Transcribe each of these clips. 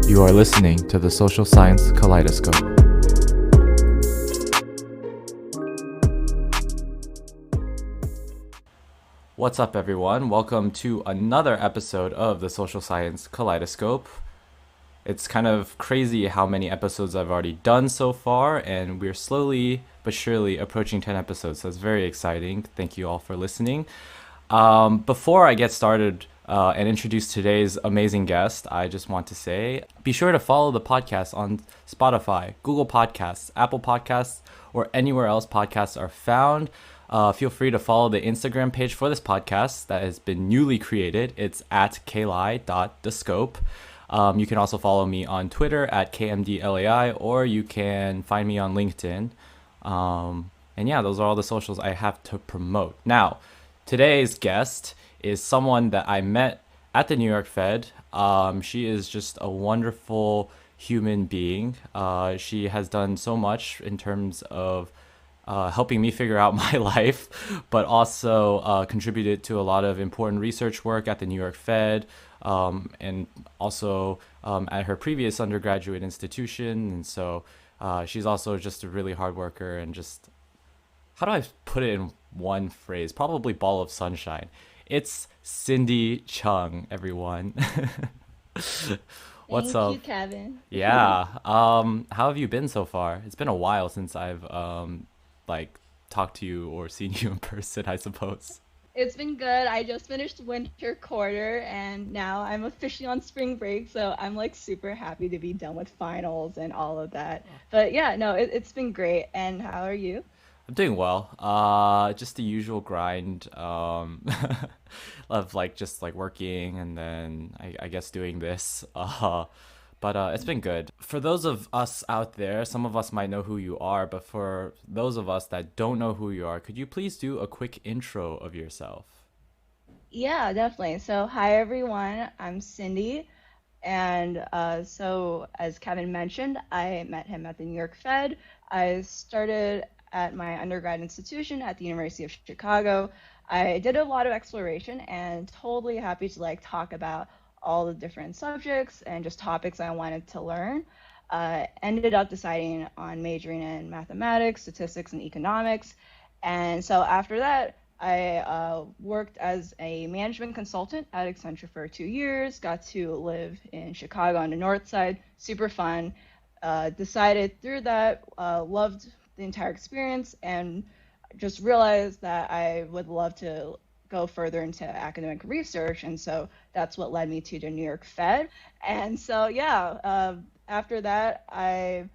You are listening to the Social Science KLAI-descope. What's up, everyone? Welcome to another episode of the Social Science KLAI-descope. It's kind of crazy how many episodes I've already done so far, and we're slowly but surely approaching 10 episodes, so it's very exciting. Thank you all for listening. Before I get started and introduce today's amazing guest, I just want to say, be sure to follow the podcast on Spotify, Google Podcasts, Apple Podcasts, or anywhere else podcasts are found. Feel free to follow the Instagram page for this podcast that has been newly created. It's at KLAI-descope. You can also follow me on Twitter at KMDLAI, or you can find me on LinkedIn. And yeah, those are all the socials I have to promote. Now, today's guest is someone that I met at the New York Fed. She is just a wonderful human being. She has done so much in terms of helping me figure out my life, but also contributed to a lot of important research work at the New York Fed, and also at her previous undergraduate institution. And so she's also just a really hard worker and just, how do I put it in one phrase? Probably ball of sunshine. It's Cindy Chung, everyone. What's Thank up? you, Kevin. Yeah. How have you been so far? It's been a while since I've like talked to you or seen you in person, I suppose. It's been good. I just finished winter quarter and now I'm officially on spring break, so I'm like super happy to be done with finals and all of that. But yeah, no, it's been great. And how are you? I'm doing well. Just the usual grind. Of like just like working and then I guess doing this. But it's been good. For those of us out there, some of us might know who you are, but for those of us that don't know who you are, could you please do a quick intro of yourself? Yeah, definitely. So, hi everyone. I'm Cindy. And so, as Kevin mentioned, I met him at the New York Fed. I started at my undergrad institution at the University of Chicago. I did a lot of exploration and totally happy to like talk about all the different subjects and just topics I wanted to learn. Ended up deciding on majoring in mathematics, statistics, and economics. And so after that, I worked as a management consultant at Accenture for 2 years, got to live in Chicago on the north side, super fun. Decided through that, loved the entire experience, and just realized that I would love to go further into academic research. And so that's what led me to the New York Fed. And so, yeah, after that, I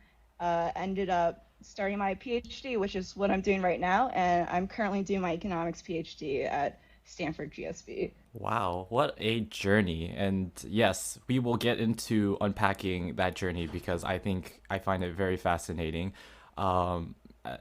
ended up starting my PhD, which is what I'm doing right now. And I'm currently doing my economics PhD at Stanford GSB. Wow, what a journey. And yes, we will get into unpacking that journey because I think I find it very fascinating.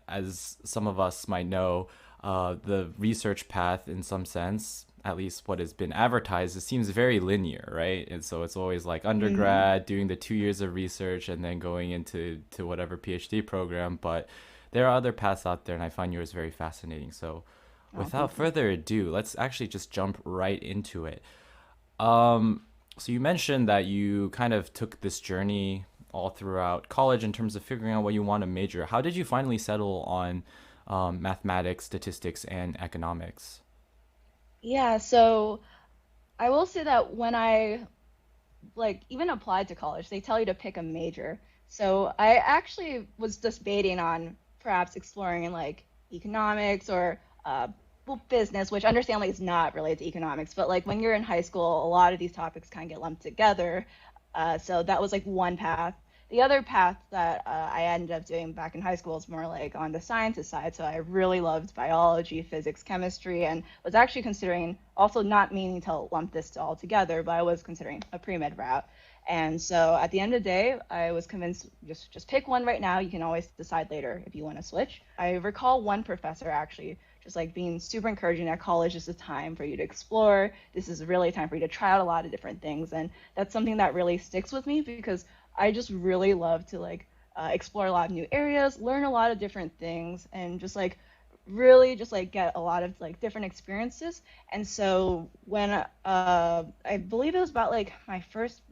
As some of us might know, the research path, in some sense, at least what has been advertised, it seems very linear, right? And so it's always like Mm-hmm. undergrad, doing the 2 years of research, and then going into whatever PhD program. But there are other paths out there, and I find yours very fascinating. So Oh, without thank you. further ado, let's actually just jump right into it. So you mentioned that you kind of took this journey all throughout college in terms of figuring out what you want to major. How did you finally settle on mathematics, statistics, and economics? Yeah, so I will say that when I like even applied to college, they tell you to pick a major. So I actually was just debating on perhaps exploring in like economics or well, business, which understandably is not related to economics, but like when you're in high school, a lot of these topics kind of get lumped together. So that was like one path. The other path that I ended up doing back in high school is more like on the sciences side. So I really loved biology, physics, chemistry, and was actually considering also not meaning to lump this all together, but I was considering a pre-med route. And so at the end of the day, I was convinced just pick one right now. You can always decide later if you want to switch. I recall one professor actually just like being super encouraging that college is a time for you to explore. This is really a time for you to try out a lot of different things. And that's something that really sticks with me because I just really love to like explore a lot of new areas, learn a lot of different things, and just like really just like get a lot of like different experiences. And so when I believe it was about like my first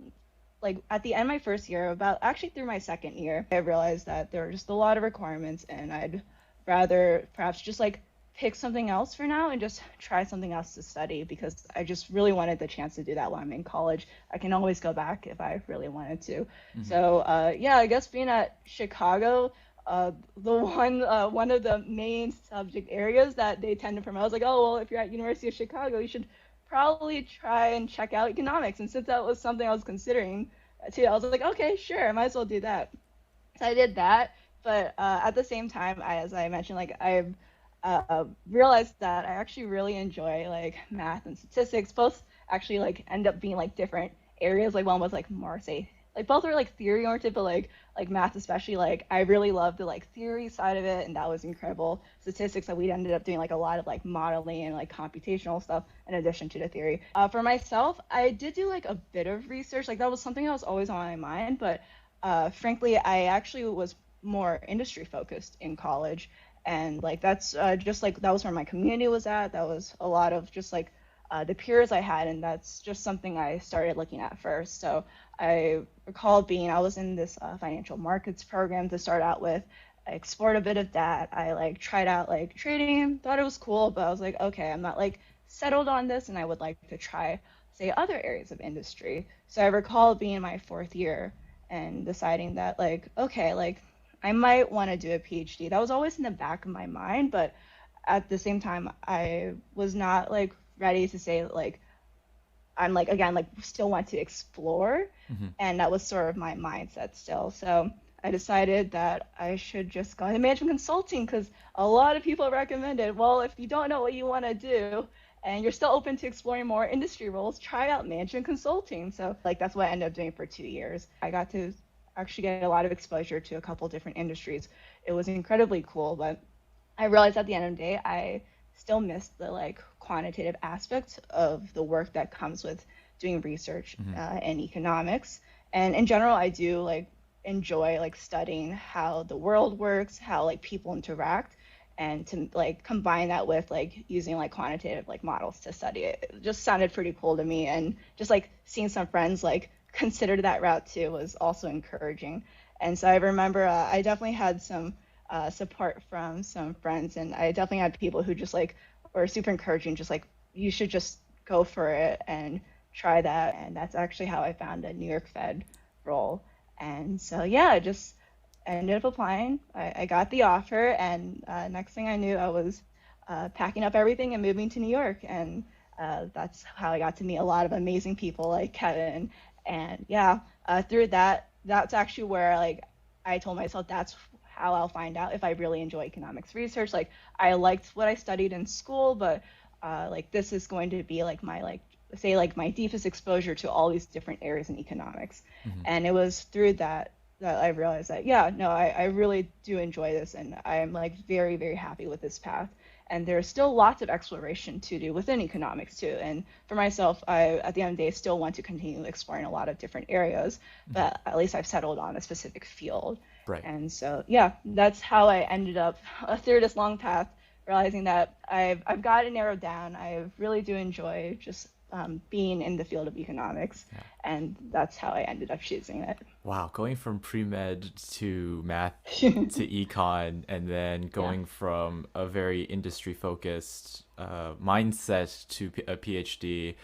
like at the end of my first year, about actually through my second year, I realized that there were just a lot of requirements, and I'd rather perhaps just like pick something else for now and just try something else to study because I just really wanted the chance to do that while I'm in college. I can always go back if I really wanted to. Hmm. So yeah, I guess being at Chicago, one of the main subject areas that they tend to promote is like, oh well, if you're at University of Chicago, you should probably try and check out economics. And since that was something I was considering too, I was like, okay, sure, I might as well do that. So I did that, but at the same time, as I mentioned, like I've realized that I actually really enjoy like math and statistics. Both actually like end up being like different areas. Like one was like more say like both were like theory oriented, but like math especially like I really loved the like theory side of it, and that was incredible. Statistics that we ended up doing like a lot of like modeling and like computational stuff in addition to the theory. For myself, I did do like a bit of research. Like that was something that was always on my mind, but frankly, I actually was more industry focused in college, and like that's just like that was where my community was at. That was a lot of just like the peers I had, and that's just something I started looking at first. So I recall being I was in this financial markets program to start out with. I explored a bit of that. I like tried out like trading, thought it was cool, but I was like, okay, I'm not like settled on this, and I would like to try say other areas of industry. So I recall being in my fourth year and deciding that like okay like I might want to do a PhD. That was always in the back of my mind, but at the same time I was not like ready to say like I'm like again like still want to explore, Hmm. and that was sort of my mindset still. So I decided that I should just go into management consulting because a lot of people recommended, well, if you don't know what you want to do and you're still open to exploring more industry roles, try out management consulting. So like that's what I ended up doing for 2 years. I got to actually get a lot of exposure to a couple different industries. It was incredibly cool, but I realized at the end of the day, I still missed the like quantitative aspect of the work that comes with doing research Hmm. in economics. And in general, I do like enjoy like studying how the world works, how like people interact, and to like combine that with like using like quantitative like models to study it. It just sounded pretty cool to me, and just like seeing some friends like consider that route too was also encouraging. And so I remember I definitely had some support from some friends, and I definitely had people who just like were super encouraging, just like you should just go for it and try that. And that's actually how I found a New York Fed role. And so yeah, I just ended up applying. I got the offer, and next thing I knew, I was packing up everything and moving to New York. And that's how I got to meet a lot of amazing people like Kevin. And yeah, through that, that's actually where like I told myself that's how I'll find out if I really enjoy economics research. Like I liked what I studied in school, but like this is going to be like my like say like my deepest exposure to all these different areas in economics. Hmm. And it was through that that I realized that yeah, no, I really do enjoy this, and I'm like very, very happy with this path. And there's still lots of exploration to do within economics too. And for myself, I at the end of the day still want to continue exploring a lot of different areas, Hmm. but at least I've settled on a specific field. Right. And so yeah, that's how I ended up through this long path, realizing that I've got it narrowed down. I really do enjoy just being in the field of economics, Yeah. and that's how I ended up choosing it. Wow, going from pre-med to math to econ, and then Yeah. going from a very industry-focused mindset to a PhD.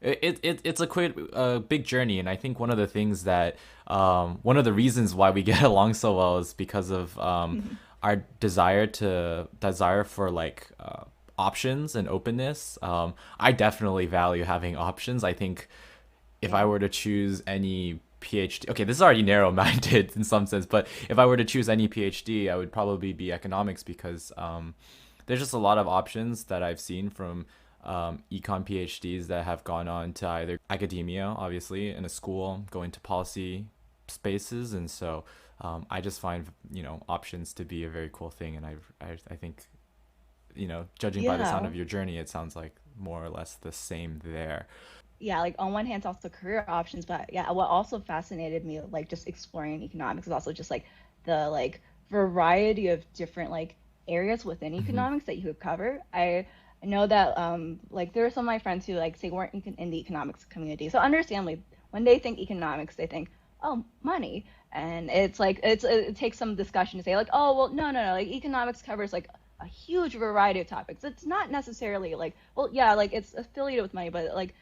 It's a quite big journey, and I think one of the things that one of the reasons why we get along so well is because of our desire for like options and openness. I definitely value having options. I think if I Yeah. were to choose any PhD, okay, this is already narrow minded in some sense, but if I were to choose any PhD, I would probably be economics because there's just a lot of options that I've seen from econ PhDs that have gone on to either academia, obviously, in a school, going to policy spaces. And so I just find, options to be a very cool thing. And I think, judging by the sound Yeah. of your journey, it sounds like more or less the same there. Yeah, like on one hand, it's also career options, but yeah, what also fascinated me, like just exploring economics, is also just like the like variety of different like areas within Hmm. economics that you could cover. I know that like there are some of my friends who like say weren't in the economics community, so understandably, when they think economics, they think, oh, money. And it's like it takes some discussion to say like, oh, well, no, like economics covers like a huge variety of topics. It's not necessarily like, well, yeah, like it's affiliated with money, but like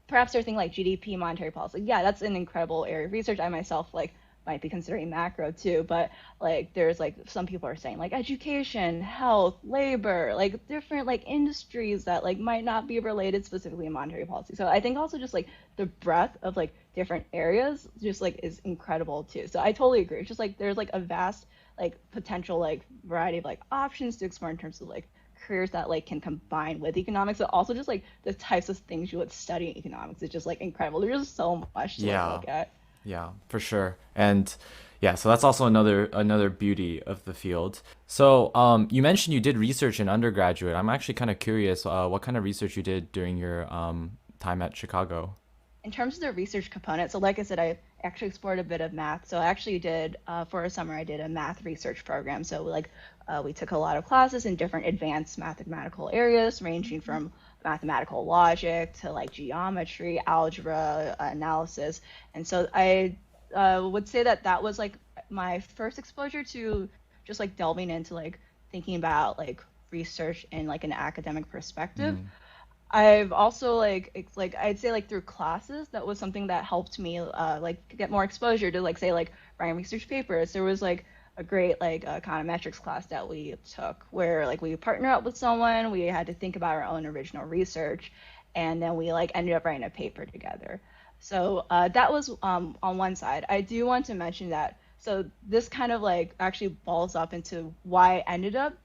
perhaps they're thinking like GDP, monetary policy. Yeah, that's an incredible area of research. I myself like might be considering macro too, but like there's like some people are saying like education, health, labor, like different like industries that like might not be related specifically in monetary policy. So I think also just like the breadth of like different areas just like is incredible too. So I totally agree. It's just like there's like a vast like potential like variety of like options to explore in terms of like careers that like can combine with economics, but also just like the types of things you would study in economics. It's just like incredible. There's just so much to like Yeah. look at. Yeah, for sure. And yeah, so that's also another beauty of the field. So, you mentioned you did research in undergraduate. I'm actually kind of curious, what kind of research you did during your time at Chicago. In terms of the research component, so like I said, I actually explored a bit of math. So I actually did for a summer, I did a math research program. So like we took a lot of classes in different advanced mathematical areas, ranging from mathematical logic to like geometry, algebra, analysis. And so I would say that that was like my first exposure to just like delving into like thinking about like research in like an academic perspective. Mm, I've also like like I'd say like through classes that was something that helped me like get more exposure to like say like writing research papers. There was like a great like econometrics class that we took where like we partner up with someone, we had to think about our own original research, and then we like ended up writing a paper together. So that was on one side. I do want to mention that so this kind of like actually balls up into why I ended up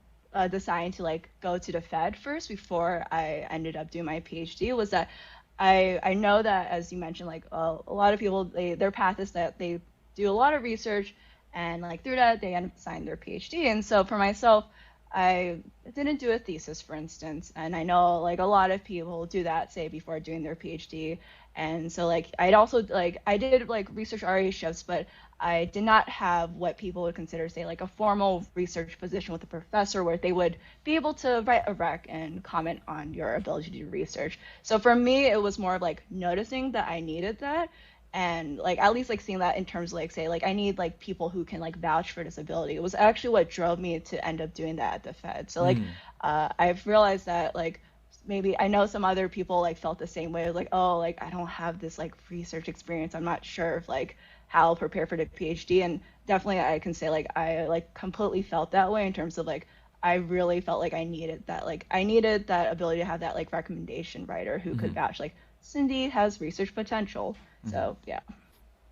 deciding to like go to the Fed first before I ended up doing my PhD was that I know that as you mentioned like a lot of people their path is that they do a lot of research and like through that they end up signing their PhD. And so for myself, I didn't do a thesis, for instance, and I know like a lot of people do that say before doing their PhD. And so like I'd also like I did like research RA shifts, but I did not have what people would consider, say, like a formal research position with a professor where they would be able to write a rec and comment on your ability to do research. So for me, it was more of like noticing that I needed that and like at least like seeing that in terms of like say like I need like people who can like vouch for this ability. It was actually what drove me to end up doing that at the Fed. So like mm, I've realized that like maybe I know some other people like felt the same way like oh like I don't have this like research experience, I'm not sure if like how I'll prepare for the PhD. And definitely I can say like I like completely felt that way in terms of like I really felt like I needed that ability to have that like recommendation writer who could mhm, vouch like Cindy has research potential. mhm. So yeah.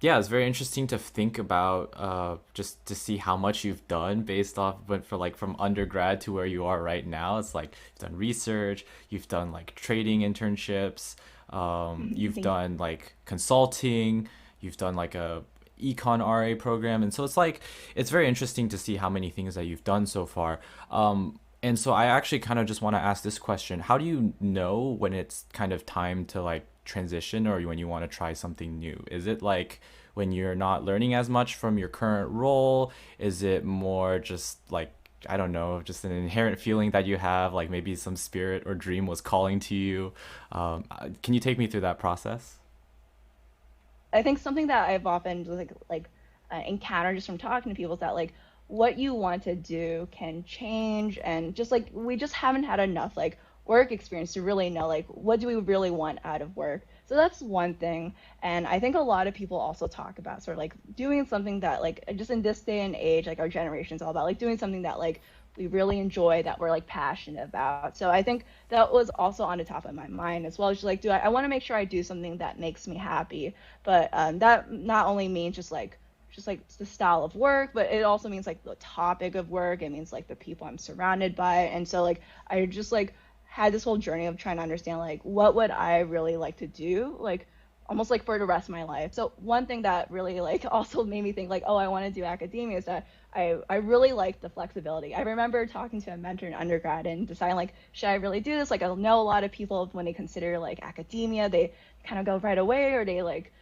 Yeah, it's very interesting to think about, just to see how much you've done based off went for like from undergrad to where you are right now. It's like you've done research, you've done like trading internships, you've Thank done like consulting, you've done like a econ RA program, and so it's like it's very interesting to see how many things that you've done so far. And so I actually kind of just want to ask this question: how do you know when it's kind of time to like transition or when you want to try something new? Is it like when you're not learning as much from your current role? Is it more just like, I don't know, just an inherent feeling that you have, like maybe some spirit or dream was calling to you? Can you take me through that process? I think something that I've often encountered just from talking to people is that like what you want to do can change and just like we just haven't had enough like work experience to really know like what do we really want out of work. So that's one thing. And I think a lot of people also talk about sort of like doing something that like just in this day and age, like our generation is all about like doing something that like we really enjoy that we're like passionate about. So I think that was also on the top of my mind as well. Just like, I want to make sure I do something that makes me happy, but that not only means just like the style of work, but it also means like the topic of work. It means like the people I'm surrounded by, and so like I just like had this whole journey of trying to understand like what would I really like to do, like almost like for the rest of my life. So one thing that really like also made me think like, oh, I want to do academia is that I really like the flexibility. I remember talking to a mentor in undergrad and deciding like, should I really do this? Like I know a lot of people when they consider like academia, they kind of go right away or they like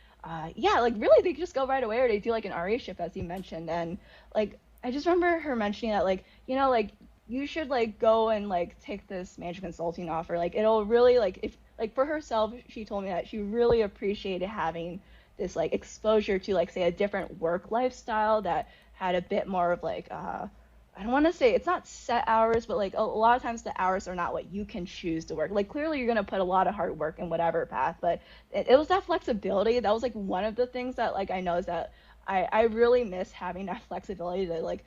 yeah, like really they just go right away or they do like an RA shift as you mentioned. And like I just remember her mentioning that like, like you should like go and like take this management consulting offer. Like it'll really like if like for herself, she told me that she really appreciated having this like exposure to like say a different work lifestyle that had a bit more of like I don't want to say it's not set hours, but like a lot of times the hours are not what you can choose to work. Like clearly you're gonna put a lot of hard work in whatever path, but it was that flexibility. That was like one of the things that like I know is that I really miss having that flexibility to like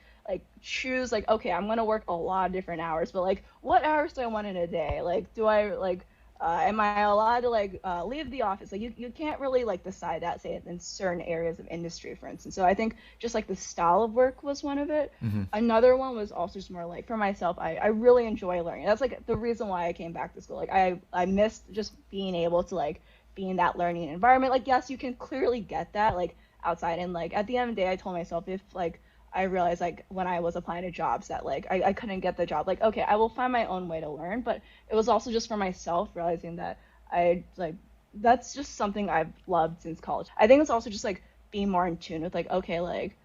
choose like okay I'm gonna work a lot of different hours, but like what hours do I want in a day? Like do I like am I allowed to like leave the office? Like you can't really like decide that say in certain areas of industry, for instance. So I think just like the style of work was one of it. Hmm. Another one was also just more like for myself, I really enjoy learning. That's like the reason why I came back to school. Like I missed just being able to like be in that learning environment. Like yes, you can clearly get that like outside and like at the end of the day I told myself if like I realized like when I was applying to jobs that like I couldn't get the job. Like, okay, I will find my own way to learn, but it was also just for myself realizing that I like that's just something I've loved since college. I think it's also just like being more in tune with like, okay, like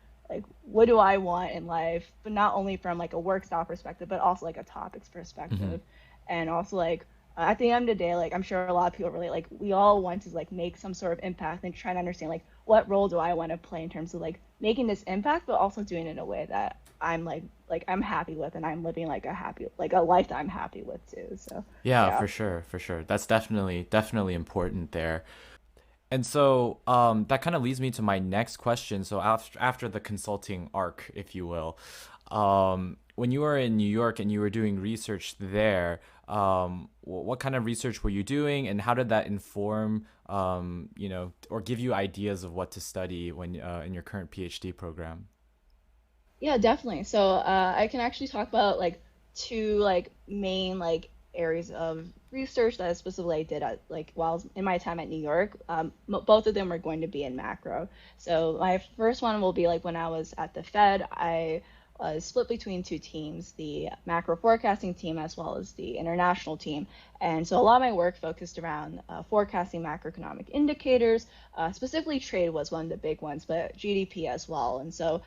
what do I want in life, but not only from like a work style perspective, but also like a topics Hmm. perspective. And also like at the end of the day, like I'm sure a lot of people relate, like we all want to like make some sort of impact and try to understand like what role do I want to play in terms of like making this impact, but also doing it in a way that I'm like I'm happy with and I'm living like a happy like a life that I'm happy with too. So Yeah, yeah. for sure, for sure. That's definitely important there. And so that kind of leads me to my next question. So after the consulting arc, if you will, when you were in New York and you were doing research there, what kind of research were you doing, and how did that inform, or give you ideas of what to study when in your current PhD program? Yeah, definitely. So I can actually talk about like two like main like areas of research that I specifically did at like while I was in my time at New York. Both of them were going to be in macro. So my first one will be like when I was at the Fed, I was split between two teams, the macro forecasting team as well as the international team. And so a lot of my work focused around forecasting macroeconomic indicators. Specifically, trade was one of the big ones, but GDP as well. And so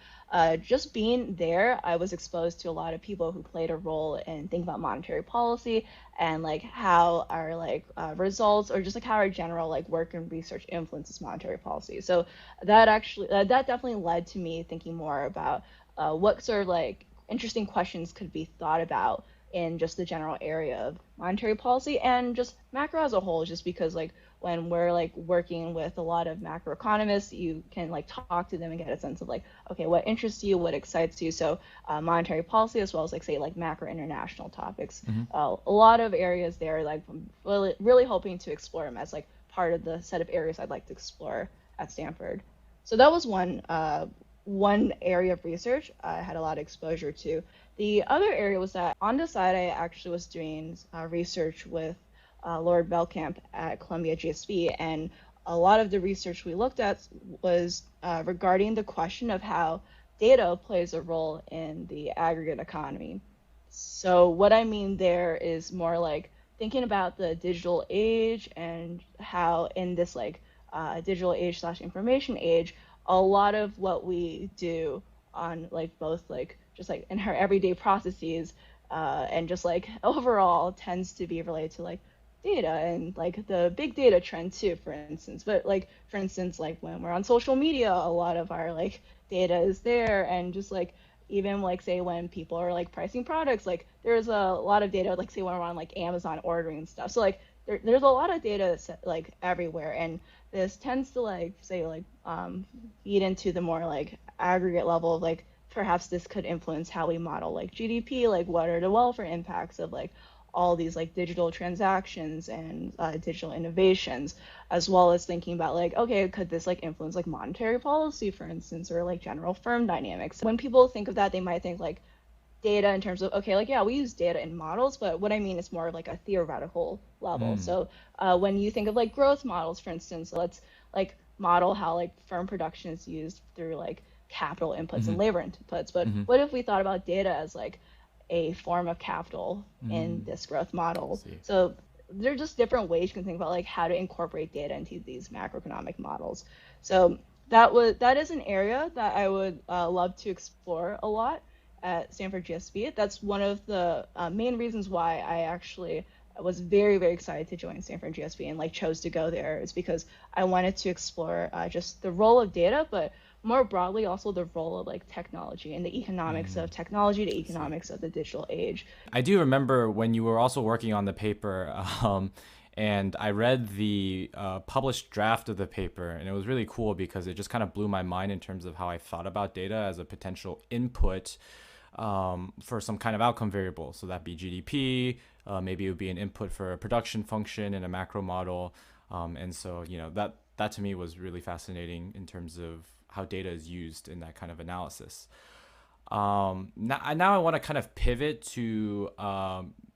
just being there, I was exposed to a lot of people who played a role in thinking about monetary policy and like how our like results or just like how our general like work and research influences monetary policy. So that actually that definitely led to me thinking more about what sort of like interesting questions could be thought about in just the general area of monetary policy and just macro as a whole, just because like when we're like working with a lot of macroeconomists, you can like talk to them and get a sense of like, okay, what interests you, what excites you. So monetary policy as well as like say like macro international topics. Hmm. A lot of areas there, like I'm really hoping to explore them as like part of the set of areas I'd like to explore at Stanford. So that was one area of research I had a lot of exposure to. The other area was that on the side, I actually was doing research with Lord Belcamp at Columbia GSV, and a lot of the research we looked at was regarding the question of how data plays a role in the aggregate economy. So what I mean there is more like thinking about the digital age and how in this like digital age slash information age, a lot of what we do on like both like just like in her everyday processes and just like overall tends to be related to like data and like the big data trend too, for instance. But like for instance, like when we're on social media, a lot of our like data is there, and just like even like say when people are like pricing products, like there's a lot of data, like say when we're on like Amazon ordering and stuff. So like there's a lot of data like everywhere, and this tends to like say like feed into the more like aggregate level of like perhaps this could influence how we model like GDP, like what are the welfare impacts of like all these like digital transactions and digital innovations, as well as thinking about like, okay, could this like influence like monetary policy, for instance, or like general firm dynamics? When people think of that, they might think like data in terms of okay, like yeah, we use data in models, but what I mean is more of like a theoretical level. Mm. So when you think of like growth models, for instance, let's like model how like firm production is used through like capital inputs and Hmm. labor inputs. But Hmm. what if we thought about data as like a form of capital in Mm. this growth I model? see. So there are just different ways you can think about like how to incorporate data into these macroeconomic models. So that is an area that I would love to explore a lot at Stanford GSV. That's one of the main reasons why I actually was very, very excited to join Stanford GSB and like chose to go there is because I wanted to explore just the role of data, but more broadly also the role of like technology and the economics of technology, the I see. economics of the digital age. I do remember when you were also working on the paper, and I read the published draft of the paper, and it was really cool because it just kind of blew my mind in terms of how I thought about data as a potential input for some kind of outcome variable. So that be GDP, maybe it would be an input for a production function in a macro model. And so, that to me was really fascinating in terms of how data is used in that kind of analysis. Now I want to kind of pivot to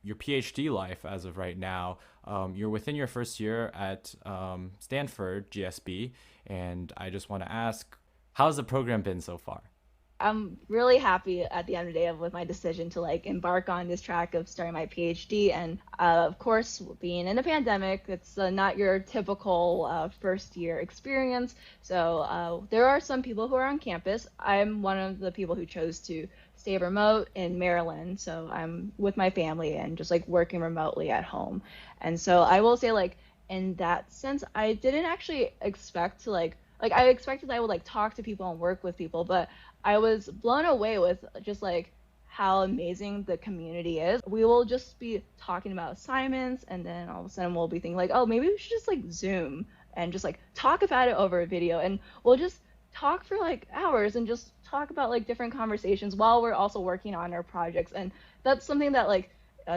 your PhD life as of right now. You're within your first year at Stanford GSB, and I just want to ask, how's the program been so far? I'm really happy at the end of the day with my decision to like embark on this track of starting my PhD. And of course, being in a pandemic, it's not your typical first year experience. So there are some people who are on campus. I'm one of the people who chose to stay remote in Maryland. So I'm with my family and just like working remotely at home. And so I will say like in that sense, I didn't actually expect to like I expected I would like talk to people and work with people, but I was blown away with just like how amazing the community is. We will just be talking about assignments, and then all of a sudden we'll be thinking like, oh, maybe we should just like Zoom and just like talk about it over a video, and we'll just talk for like hours and just talk about like different conversations while we're also working on our projects. And that's something that like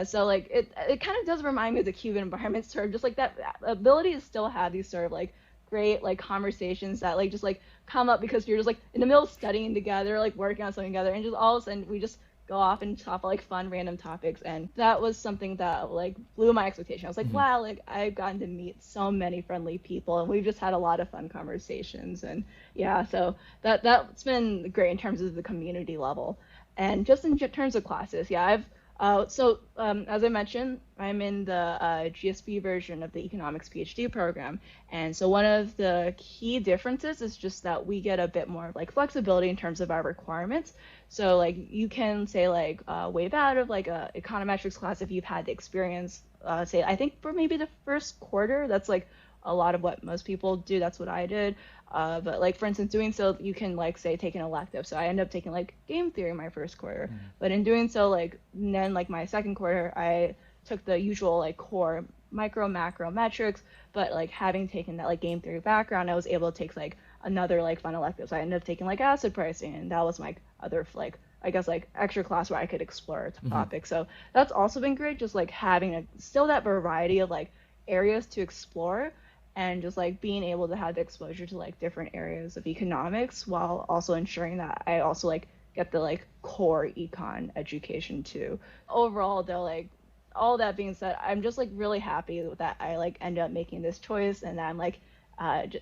so like it kind of does remind me of the Cuban environment, sort of just like that ability to still have these sort of like great like conversations that like just like come up because you're just like in the middle of studying together, like working on something together, and just all of a sudden we just go off and talk about like fun random topics. And that was something that like blew my expectation. I was like, Mhm. wow, like I've gotten to meet so many friendly people and we've just had a lot of fun conversations. And yeah, so that's been great in terms of the community level. And just in terms of classes, yeah, as I mentioned, I'm in the GSB version of the economics PhD program. And so one of the key differences is just that we get a bit more like flexibility in terms of our requirements. So like you can say like waive out of like a econometrics class if you've had the experience. Say I think for maybe the first quarter, that's like a lot of what most people do. That's what I did. But like for instance, doing so, you can like say take an elective. So I ended up taking like game theory my first quarter. Mhm. But in doing so, like then like my second quarter, I took the usual like core micro macro metrics. But like having taken that like game theory background, I was able to take like another like fun elective. So I ended up taking like acid pricing, and that was my other like I guess like extra class where I could explore a Mhm. topic. So that's also been great, just like having still that variety of like areas to explore, and just like being able to have the exposure to like different areas of economics while also ensuring that I also like get the like core econ education too. Overall though, like all that being said, I'm just like really happy that I like end up making this choice, and that I'm like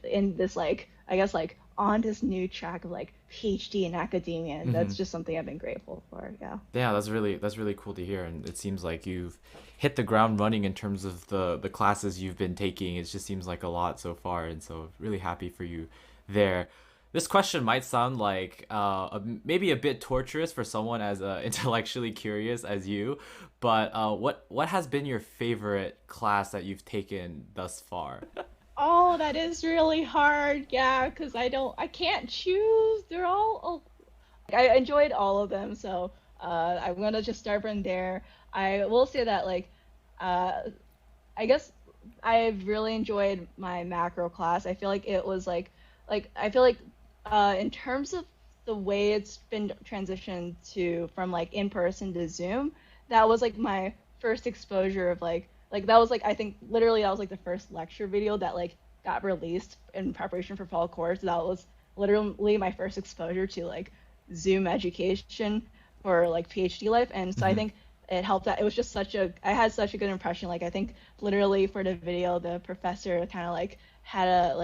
in this like I guess like on this new track of like PhD in academia, and that's Mhm. just something I've been grateful for. Yeah. Yeah, that's really cool to hear, and it seems like you've hit the ground running in terms of the classes you've been taking. It just seems like a lot so far, and so really happy for you there. This question might sound like maybe a bit torturous for someone as intellectually curious as you, but what has been your favorite class that you've taken thus far? Oh, that is really hard. Yeah, because I can't choose. They're all, I enjoyed all of them. So, I'm gonna just start from there. I will say that, like, uh, I guess I've really enjoyed my macro class. I feel like it was I feel like in terms of the way it's been transitioned to from like in person to Zoom, that was like my first exposure of like that was like I think literally that was like the first lecture video that like got released in preparation for fall course. That was literally my first exposure to like Zoom education for like PhD life. And so I Hmm. think it helped that it was just such a I had such a good impression. Like I think literally for the video, the professor kind of like had a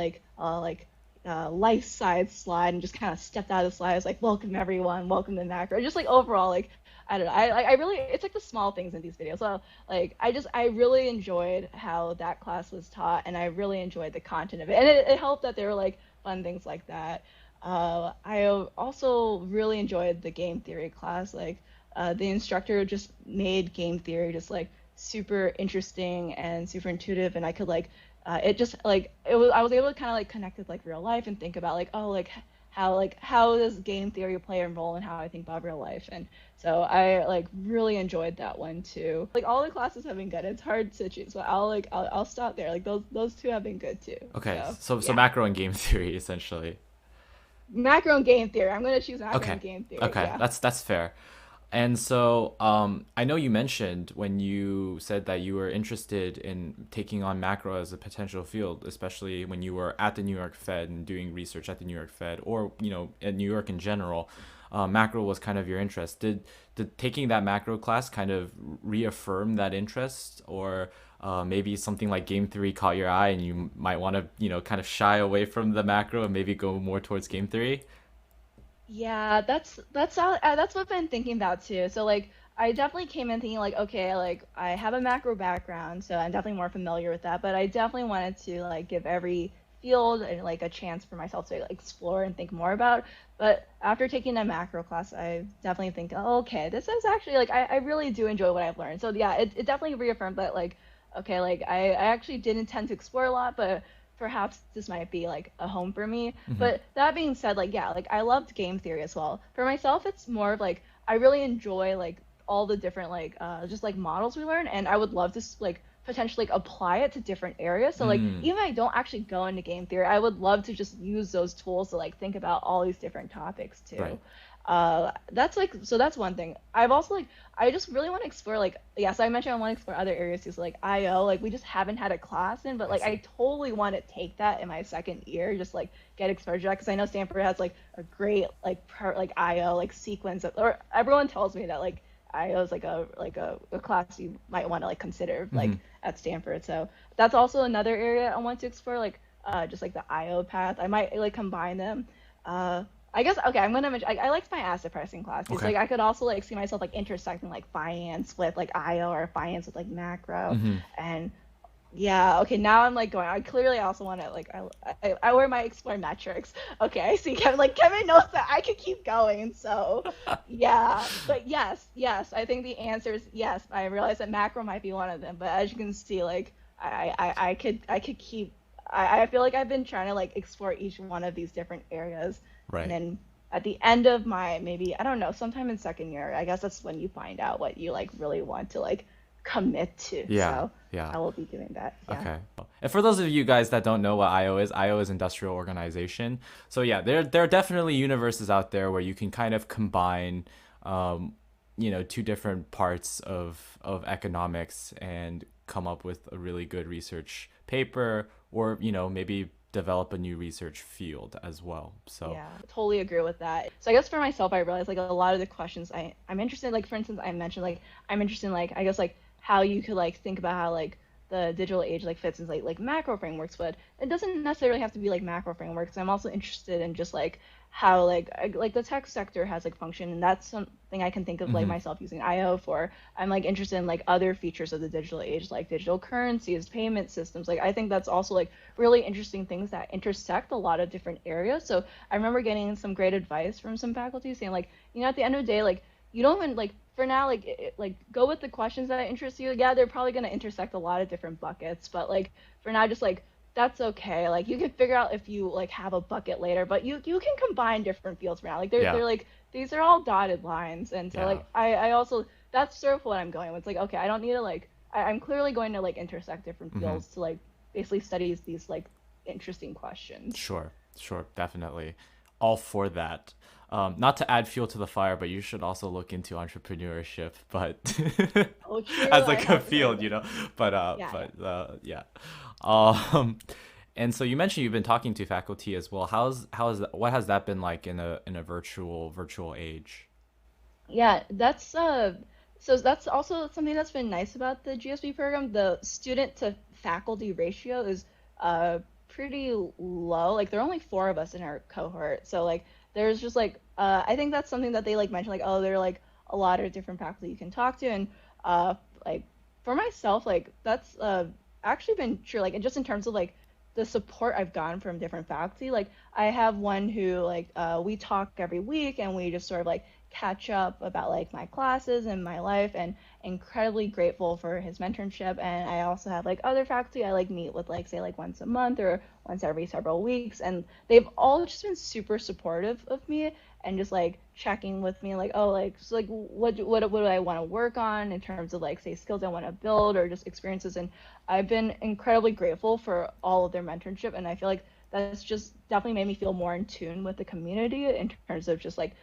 life size slide and just kind of stepped out of the slide. It's like welcome everyone, welcome to macro. Just like overall, like I don't know. I really it's like the small things in these videos. So like I really enjoyed how that class was taught, and I really enjoyed the content of it. And it helped that there were like fun things like that. I also really enjoyed the game theory class. Like the instructor just made game theory just like super interesting and super intuitive, and I could like it just like it was I was able to kind of like connect with like real life and think about like, oh, like how does game theory play a role in how I think about real life. And so I like really enjoyed that one too. Like all the classes have been good. It's hard to choose, but I'll stop there. Like those two have been good too. Okay, So so yeah. macro and game theory essentially. Macro and game theory. I'm gonna choose macro Okay. and game theory. Okay, Yeah. that's fair. And so, I know you mentioned when you said that you were interested in taking on macro as a potential field, especially when you were at the New York Fed and doing research at the New York Fed, or at New York in general. Macro was kind of your interest. Did taking that macro class kind of reaffirm that interest, or maybe something like game theory caught your eye and you might want to kind of shy away from the macro and maybe go more towards game theory? Yeah, that's what I've been thinking about too. So like I definitely came in thinking like, okay, like I have a macro background, so I'm definitely more familiar with that, but I definitely wanted to like give every field like a chance for myself to like, explore and think more about. But after taking a macro class, I definitely think, oh, okay, this is actually like I really do enjoy what I've learned. So yeah, it definitely reaffirmed that like, okay, like I actually did intend to explore a lot, but perhaps this might be like a home for me. Hmm. But that being said, like yeah, like I loved game theory as well. For myself, it's more of like I really enjoy like all the different like just like models we learn, and I would love to like potentially like apply it to different areas. So like Mm, even if I don't actually go into game theory, I would love to just use those tools to like think about all these different topics right. too. That's like so that's one thing. I've also like I just really want to explore like yeah, so I mentioned I want to explore other areas too. So like IO, like we just haven't had a class in, but I like see. I totally want to take that in my second year, just like get exposure to that because I know Stanford has like a great like IO like sequence or everyone tells me that like IO is like a class you might want to like consider Hmm. like at Stanford. So that's also another area I want to explore like just like the IO path. I might like combine them. Uh, I guess okay. I'm gonna mention. I liked my asset pricing class. It's Okay. like I could also like see myself like intersecting like finance with like IO or finance with like macro, Hmm. and yeah. Okay, now I'm like going. I clearly also want to like I wear my explore metrics. Okay, I see Kevin. Like Kevin knows that I could keep going. So yeah, but yes. I think the answer is yes. I realize that macro might be one of them, but as you can see, like I could keep. I feel like I've been trying to like explore each one of these different areas, and Right. then at the end of my maybe I don't know sometime in second year, I guess that's when you find out what you like really want to like commit to. Yeah. So Yeah. I will be doing that. Yeah. Okay. And for those of you guys that don't know what IO is Industrial Organization. So yeah, there are definitely universes out there where you can kind of combine, two different parts of economics and come up with a really good research paper, or maybe develop a new research field as well. So Yeah, totally agree with that. So I guess for myself, I realized like a lot of the questions I'm interested in, like for instance, I mentioned like I'm interested in like I guess like how you could like think about how like the digital age like fits into like macro frameworks, but it doesn't necessarily have to be like macro frameworks. I'm also interested in just like how like the tech sector has like function, and that's something I can think of like hmm, myself using IO for. I'm like interested in like other features of the digital age, like digital currencies, payment systems. Like I think that's also like really interesting things that intersect a lot of different areas. So I remember getting some great advice from some faculty saying like, at the end of the day, like you don't even like for now like go with the questions that interest you. Yeah, they're probably going to intersect a lot of different buckets, but like for now just like that's okay. Like you can figure out if you like have a bucket later, but you can combine different fields for now. Like they're yeah, they're like these are all dotted lines. And so yeah. like I also that's sort of what I'm going with. It's like okay, I don't need to like I'm clearly going to like intersect different Hmm. fields to like basically study these like interesting questions. Sure, sure, definitely. All for that. Not to add fuel to the fire, but you should also look into entrepreneurship, but Oh, true. as I like a haven't heard of field, that. Yeah, yeah. yeah. Um, and so you mentioned you've been talking to faculty as well. How's that, what has that been like in a virtual age? Yeah, that's so that's also something that's been nice about the GSB program. The student to faculty ratio is pretty low. Like there are only four of us in our cohort. So like there's just like I think that's something that they like mentioned like oh there are like a lot of different faculty you can talk to and uh like for myself like that's actually been true like and just in terms of like the support I've gotten from different faculty like I have one who like we talk every week and we just sort of like catch up about like my classes and my life, and incredibly grateful for his mentorship. And I also have like other faculty I like meet with, like say like once a month or once every several weeks, and they've all just been super supportive of me and just like checking with me like, oh, like so like what do I want to work on in terms of like say skills I want to build or just experiences. And I've been incredibly grateful for all of their mentorship, and I feel like that's just definitely made me feel more in tune with the community in terms of just like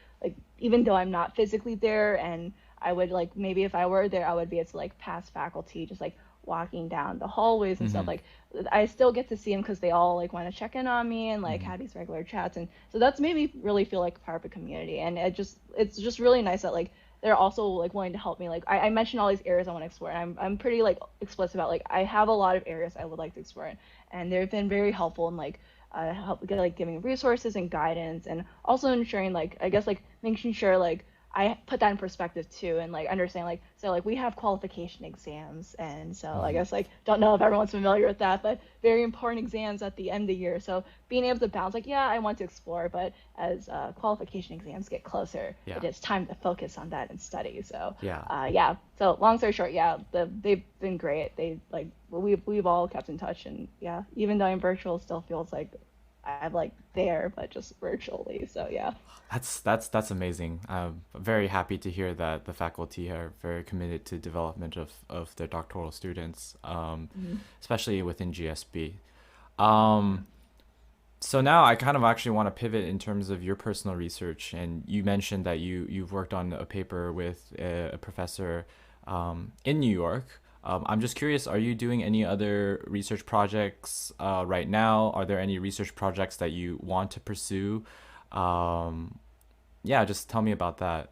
even though I'm not physically there, and I would like maybe if I were there I would be able to like pass faculty just like walking down the hallways and stuff. Mm-hmm. Like I still get to see them because they all like want to check in on me and like Mm-hmm. have these regular chats, and so that's made me really feel like part of a community. And it's just really nice that like they're also like willing to help me. Like I mentioned all these areas I want to explore, and I'm pretty like explicit about like I have a lot of areas I would like to explore, and they've been very helpful in like help get like giving resources and guidance, and also ensuring like I guess like making sure like I put that in perspective too, and like understand like so like we have qualification exams, and so I Mm-hmm. guess like don't know if everyone's familiar with that, but very important exams at the end of the year. So being able to balance like yeah I want to explore, but as qualification exams get closer, Yeah. it is time to focus on that and study. So Yeah. yeah. So long story short, yeah, they've been great. They like we've all kept in touch, and yeah, even though I'm virtual, it still feels like I'm like there, but just virtually. So yeah. That's amazing. I'm very happy to hear that the faculty are very committed to development of their doctoral students, Mhm. especially within GSB. Um, so now I kind of actually want to pivot in terms of your personal research, and you mentioned that you've worked on a paper with a professor in New York. I'm just curious, are you doing any other research projects right now? Are there any research projects that you want to pursue? Um, yeah, just tell me about that.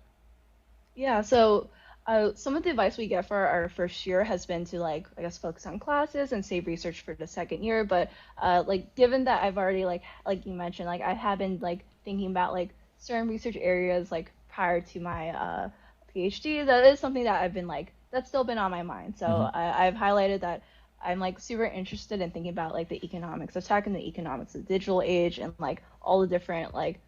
Yeah, so some of the advice we get for our first year has been to like I guess focus on classes and save research for the second year. But like given that I've already like you mentioned, like I have been like thinking about like certain research areas like prior to my PhD, that is something that I've been like that's still been on my mind. So Mm-hmm. I've highlighted that I'm like super interested in thinking about like the economics of tech and the economics of the digital age, and like all the different like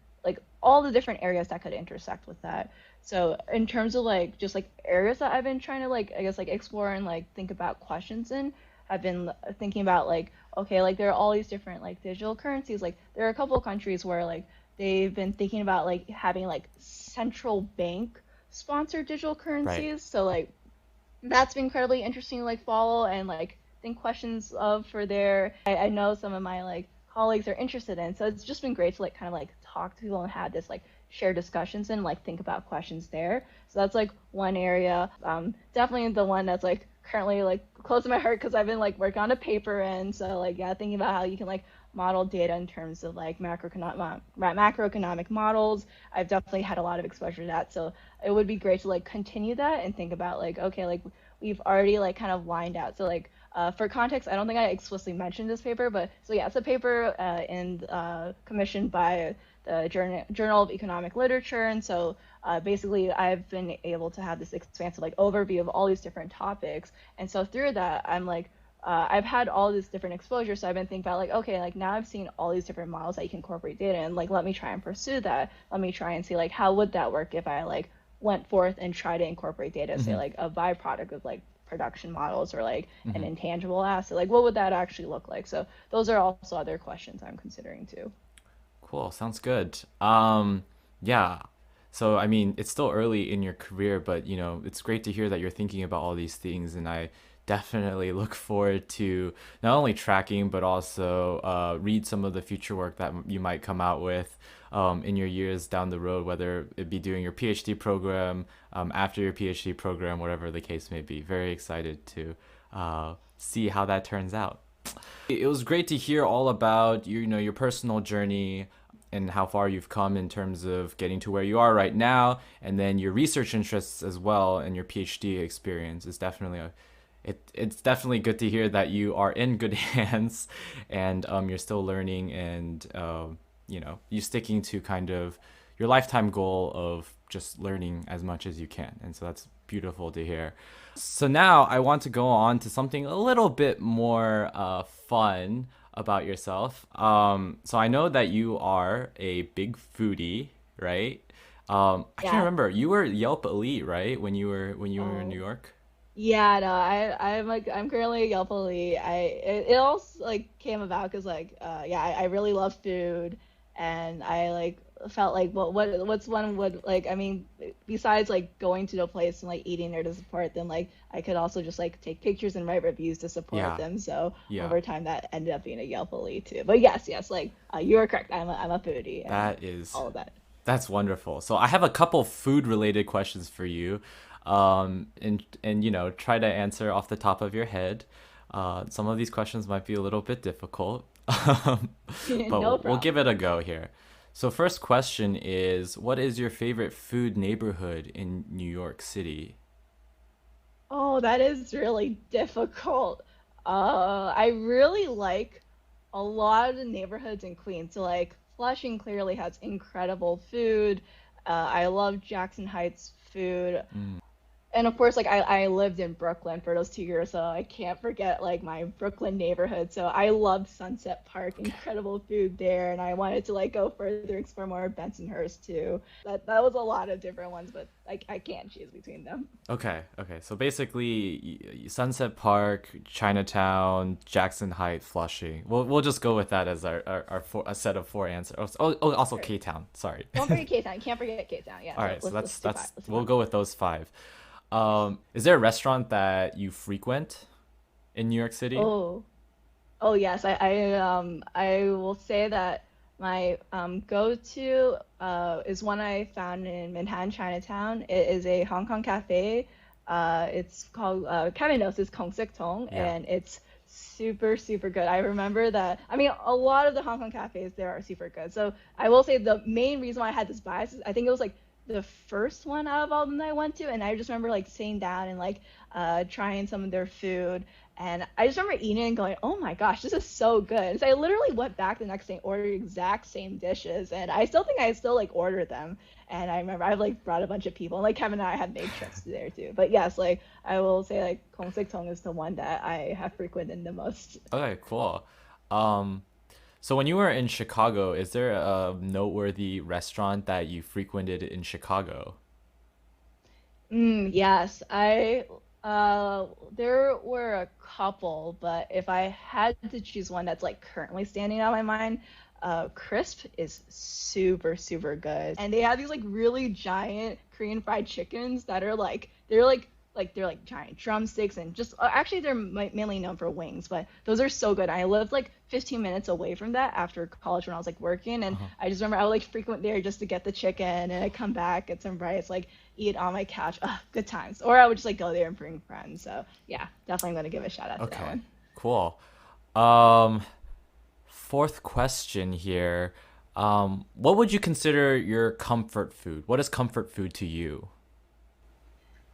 all the different areas that could intersect with that. So in terms of like just like areas that I've been trying to like I guess like explore and like think about questions in, I've been thinking about like okay like there are all these different like digital currencies. Like there are a couple of countries where like they've been thinking about like having like central bank sponsored digital Right. currencies. So like that's been incredibly interesting to like follow and like think questions of for there. I know some of my like colleagues are interested in. So it's just been great to like kind of like talk to people and have this like share discussions and like think about questions there. So that's like one area. Definitely the one that's like currently like close to my heart because I've been like working on a paper, and so like yeah, thinking about how you can like model data in terms of like macroeconomic models. I've definitely had a lot of exposure to that. So it would be great to like continue that and think about like okay like we've already like kind of lined out. So like for context, I don't think I explicitly mentioned this paper, but so yeah, it's a paper commissioned by the Journal of Economic Literature, and so basically I've been able to have this expansive like overview of all these different topics, and so through that I'm like I've had all this different exposure, so I've been thinking about like, okay, like now I've seen all these different models that you can incorporate data in. Like, let me try and pursue that. Let me try and see like how would that work if I like went forth and try to incorporate data, say Mm-hmm. like a byproduct of like production models or like an Mm-hmm. intangible asset. Like, what would that actually look like? So those are also other questions I'm considering too. Cool. Sounds good. Yeah. So, I mean, it's still early in your career, but it's great to hear that you're thinking about all these things, and I definitely look forward to not only tracking but also read some of the future work that you might come out with in your years down the road, whether it be doing your PhD program, after your PhD program, whatever the case may be. Very excited to see how that turns out. It was great to hear all about your personal journey and how far you've come in terms of getting to where you are right now, and then your research interests as well, and your PhD experience is definitely it's definitely good to hear that you are in good hands, and you're still learning, and you sticking to kind of your lifetime goal of just learning as much as you can, and so that's beautiful to hear. So now I want to go on to something a little bit more fun about yourself. So I know that you are a big foodie, right? I can't Yeah. remember. You were Yelp Elite, right? When you were in New Oh. York? Yeah, no, I'm currently a Yelp Elite. It all like came about because yeah, I really love food, and I like felt like what's one would like I mean besides like going to the place and like eating there to support them, like I could also just like take pictures and write reviews to support Yeah. them. So Yeah. over time that ended up being a Yelp Elite too. But yes, like you are correct. I'm a foodie and That is all of that. That's wonderful. So I have a couple food related questions for you. And try to answer off the top of your head. Some of these questions might be a little bit difficult. But No we'll problem. give it a go here. So first question is, what is your favorite food neighborhood in New York City? Oh, that is really difficult. I really like a lot of the neighborhoods in Queens. So like Flushing clearly has incredible food. I love Jackson Heights food. Mm, And of course, like I lived in Brooklyn for those 2 years, so I can't forget like my Brooklyn neighborhood. So I loved Sunset Park, okay. incredible food there, and I wanted to like go further, explore more of Bensonhurst too. That was a lot of different ones, but like I can't choose between them. Okay. So basically, Sunset Park, Chinatown, Jackson Heights, Flushing. We'll just go with that as a set of four answers. Also Sure. K Town. Sorry. Don't forget K-Town. You can't forget K-Town. Yeah, All right, so let's do five. Let's do we'll five. go with those five. Yes. Is there a restaurant that you frequent in New York City? Oh, oh yes. I will say that my go-to is one I found in Manhattan, Chinatown. It is a Hong Kong cafe. It's called Kevin knows it's Kong Sik Tong, Yeah. and it's super good. I remember that. I mean, a lot of the Hong Kong cafes there are super good. So I will say the main reason why I had this bias is I think it was like the first one out of all of them that I went to, and I just remember like sitting down and like trying some of their food. And I just remember eating it and going, "Oh my gosh, this is so good!" And so I literally went back the next day, ordered exact same dishes, and I still think I still like ordered them. And I remember I've like brought a bunch of people, and like Kevin and I have made trips to there too. But yes, like I will say like Kong Sik Tong is the one that I have frequented the most. Okay, cool. Um, so when you were in Chicago, is there a noteworthy restaurant that you frequented in Chicago? Yes, I there were a couple, but if I had to choose one that's like currently standing out in my mind, Crisp is super good. And they have these like really giant Korean fried chickens that are like they're like giant drumsticks and just actually they're mainly known for wings, but those are so good. I lived like 15 minutes away from that after college when I was like working, and Uh-huh. I just remember I would like frequent there just to get the chicken and I come back, get some rice, like eat on my couch. Ugh, good times. Or I would just like go there and bring friends. So yeah, definitely gonna give a shout out to that Okay, one. cool. Um, Fourth question here. What would you consider your comfort food? What is comfort food to you?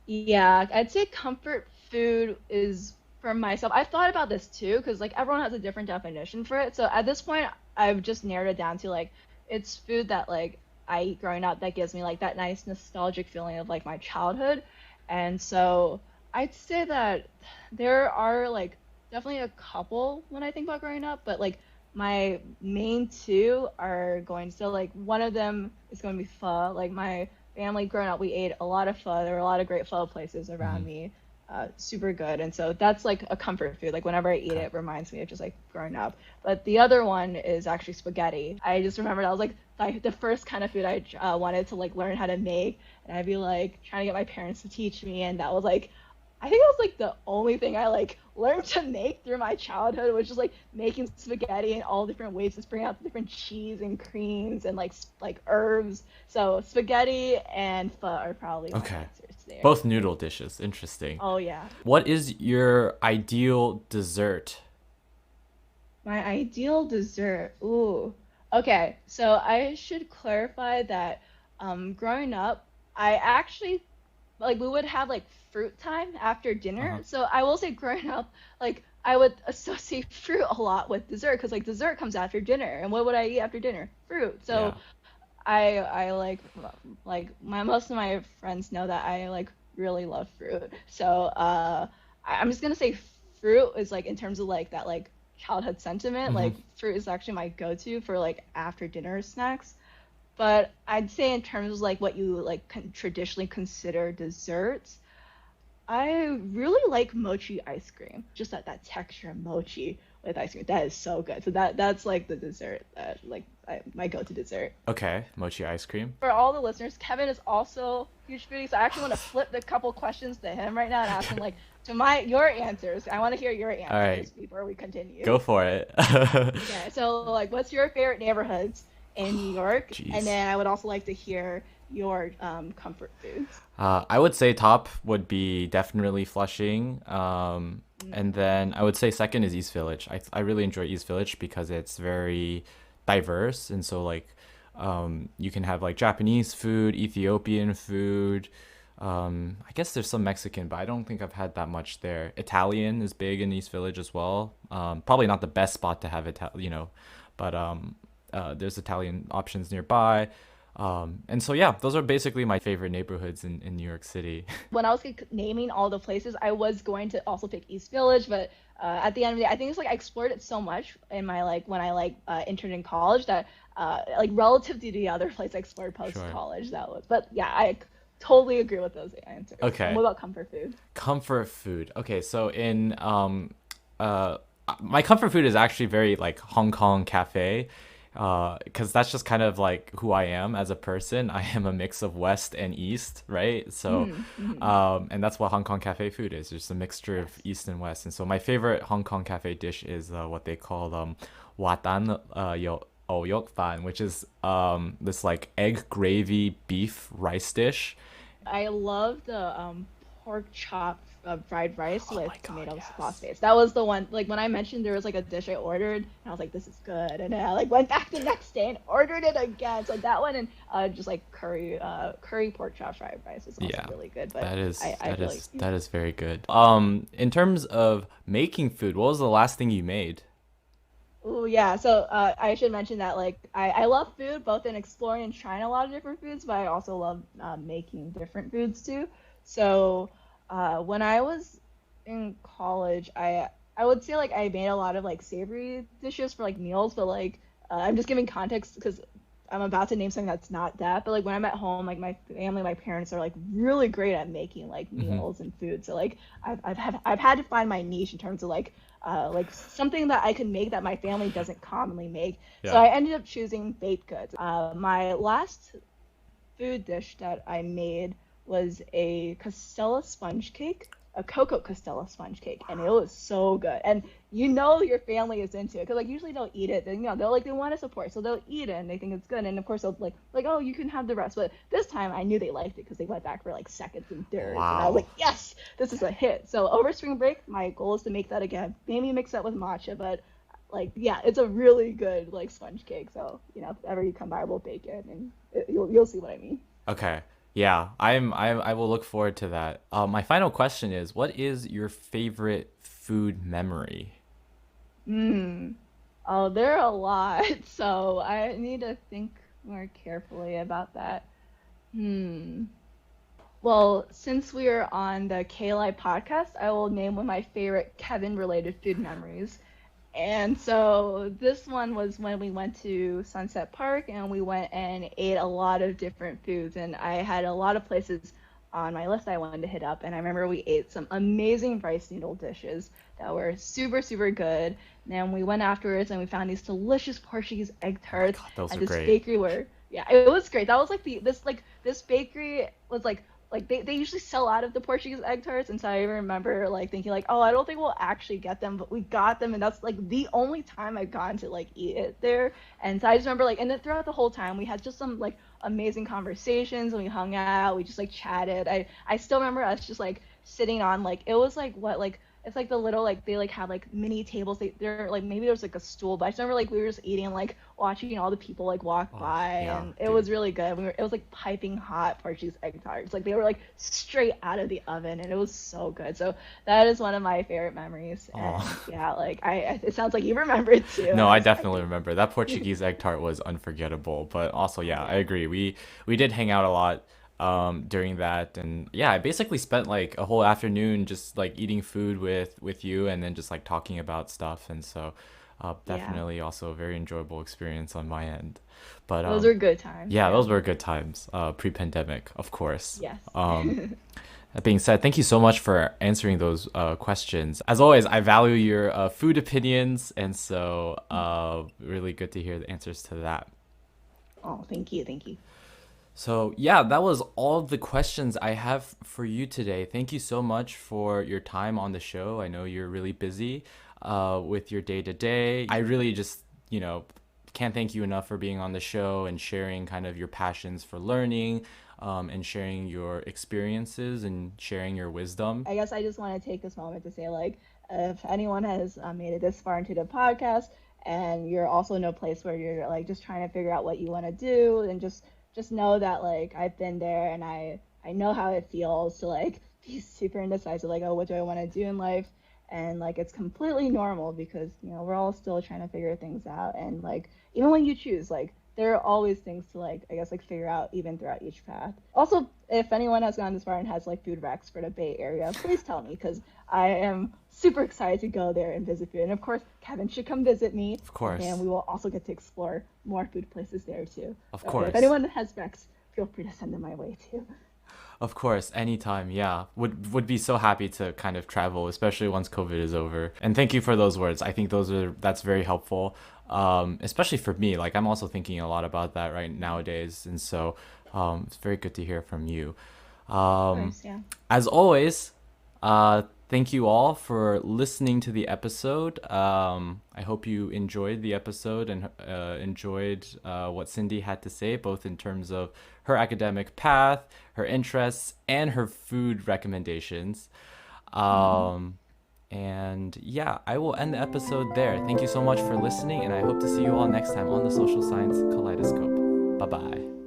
Yeah, I'd say comfort food is for myself. I've thought about this too, because like everyone has a different definition for it. So at this point, I've just narrowed it down to like it's food that like I eat growing up that gives me like that nice nostalgic feeling of like my childhood. And so I'd say that there are like definitely a couple when I think about growing up, but like my main two are going so like one of them is going to be pho. Like my family growing up, we ate a lot of pho. There were a lot of great pho places Hmm. around me, super good. And so that's like a comfort food. Like whenever I eat Okay. it, it reminds me of just like growing up. But the other one is actually spaghetti. I just remember that was like the first kind of food I wanted to like learn how to make, and I'd be like trying to get my parents to teach me, and that was like. I think that was like the only thing I like learned to make through my childhood, was just like making spaghetti in all different ways to bring out the different cheese and creams and like herbs. So spaghetti and pho are probably my Okay. answers there. Both noodle dishes. Interesting. Oh yeah. What is your ideal dessert? My ideal dessert. Ooh. Okay, so I should clarify that growing up, I actually like we would have like fruit time after dinner. Uh-huh. So I will say growing up, like I would associate fruit a lot with dessert because like dessert comes after dinner. And what would I eat after dinner? Fruit. So Yeah. I like my most of my friends know that I like really love fruit. So I'm just gonna say fruit is like in terms of like that like childhood sentiment. Hmm. Like fruit is actually my go-to for like after dinner snacks. But I'd say in terms of like what you like traditionally consider desserts, I really like mochi ice cream. Just that texture of mochi with ice cream. That is so good. So that's like the dessert that like my go-to dessert. Okay, mochi ice cream. For all the listeners, Kevin is also a huge foodie, so I actually want to flip the couple questions to him right now and ask him like to my your answers. I want to hear your All right, answers before we continue. go for it. Okay, so like, what's your favorite neighborhoods in New York? And Jeez. then I would also like to hear your comfort foods. I would say top would be definitely Flushing. And Mm, then I would say second is East Village. I really enjoy East Village because it's very diverse. And so, like, you can have like Japanese food, Ethiopian food. I guess there's some Mexican, but I don't think I've had that much there. Italian is big in East Village as well. Probably not the best spot to have but there's Italian options nearby. And so yeah, those are basically my favorite neighborhoods in New York City. when I was like, naming all the places, I was going to also pick East Village, but at the end of the day, I think it's like I explored it so much in my like when I like interned in college that like relative to the other place I explored post Sure. college, that was. But yeah, I totally agree with those answers. And Okay. what about comfort food? Comfort food. Okay, so in uh my comfort food is actually very like Hong Kong cafe. Because that's just kind of like who I am as a person. I am a mix of West and East, right? So, Hmm. and that's what Hong Kong cafe food is. Just a mixture of Yes. East and West. And so my favorite Hong Kong cafe dish is what they call watan yok fan, which is this like egg gravy beef rice dish. I love the pork chop fried rice Oh my with God, tomato sauce yes. base. That was the one. Like when I mentioned there was like a dish I ordered, and I was like, "This is good," and then I like went back the next day and ordered it again. So that one and just like curry pork chop fried rice is also Yeah, really good. But that is I that feel like is that is very good. In terms of making food, what was the last thing you made? oh yeah, so I should mention that like I love food both in exploring and trying a lot of different foods, but I also love making different foods too. So when I was in college, I would say like I made a lot of like savory dishes for like meals, but like I'm just giving context because I'm about to name something that's not that. But like when I'm at home, like my family, my parents are like really great at making like Hmm. meals and food. So like I've had to find my niche in terms of like something that I could make that my family doesn't commonly make. So Yeah. I ended up choosing baked goods. My last food dish that I made was a Castella sponge cake, a cocoa Castella sponge cake, and it was so good. And you know your family is into it because like usually they'll eat it, then you know they'll like they want to support, so they'll eat it and they think it's good, and of course they'll like oh you can have the rest. But this time I knew they liked it because they went back for like seconds and thirds, and I was Wow. like yes, this is a hit. So over spring break, my goal is to make that again. Maybe mix that with matcha, but like yeah, it's a really good like sponge cake. So you know, if ever you come by, we'll bake it, and you'll see what I mean. Okay. Yeah, I will look forward to that. My final question is, what is your favorite food memory? Hmm. Oh, there are a lot, so I need to think more carefully about that. Hmm. Well, since we are on the KLI podcast, I will name one of my favorite Kevin related food memories. And so this one was when we went to Sunset Park and we went and ate a lot of different foods. And I had a lot of places on my list I wanted to hit up. And I remember we ate some amazing rice noodle dishes that were super, super good. And then we went afterwards and we found these delicious Portuguese egg Oh my tarts God, those at are this great. bakery where, yeah, it was great. That was like this bakery was like they usually sell out of the Portuguese egg tarts, and so I remember like thinking like, oh, I don't think we'll actually get them, but we got them, and that's like the only time I've gotten to like eat it there. And so I just remember like, and then throughout the whole time we had just some like amazing conversations, and we hung out, we just like chatted. I still remember us just like sitting on like it was like what like it's like the little like they like have like mini tables. They're like maybe there was like a stool, but I just remember like we were just eating and like watching all the people like walk Oh, by, yeah, and it dude. was really good. It was like piping hot Portuguese egg tarts, like they were like straight out of the oven, and it was so good. So that is one of my favorite memories. And Oh. yeah, like I it sounds like you remember it too. No, I I was definitely expecting. remember. That Portuguese egg tart was unforgettable, but also yeah, I Yeah. agree. We did hang out a lot during that, and yeah, I basically spent like a whole afternoon just like eating food with you and then just like talking about stuff. And so Yeah, Definitely also a very enjoyable experience on my end. But those are good times. yeah, Yeah. those were good times, pre-pandemic, of course. Yes. That being said, thank you so much for answering those questions. As always, I value your food opinions, and so really good to hear the answers to that. Oh, thank you. Thank you. So, yeah, that was all of the questions I have for you today. Thank you so much for your time on the show. I know you're really busy with your day to day. I really just, you know, can't thank you enough for being on the show and sharing kind of your passions for learning and sharing your experiences and sharing your wisdom. I guess I just want to take this moment to say, like, if anyone has made it this far into the podcast, and you're also in a place where you're like just trying to figure out what you want to do, and just know that like I've been there, and I know how it feels to like be super indecisive, like, oh, what do I want to do in life? And like it's completely normal because we're all still trying to figure things out, and like even when you choose, like there are always things to like I guess like figure out even throughout each path. Also, if anyone has gone this far and has like food recs for the Bay Area, please tell me because I am super excited to go there and visit food. And of course, Kevin should come visit me, Of and course. we will also get to explore more food places there too. Of So if course. anyone has recs, feel free to send them my way too. Of course, anytime, yeah. Would be so happy to kind of travel, especially once COVID is over. And thank you for those words. I think that's very helpful. Especially for me. Like I'm also thinking a lot about that right nowadays. And so it's very good to hear from you. Of Um, course, yeah. as always, thank you all for listening to the episode. I hope you enjoyed the episode and enjoyed what Cindy had to say, both in terms of her academic path, her interests, and her food recommendations. Um, and yeah, I will end the episode there. Thank you so much for listening, and I hope to see you all next time on the Social Science Kaleidoscope. Bye bye.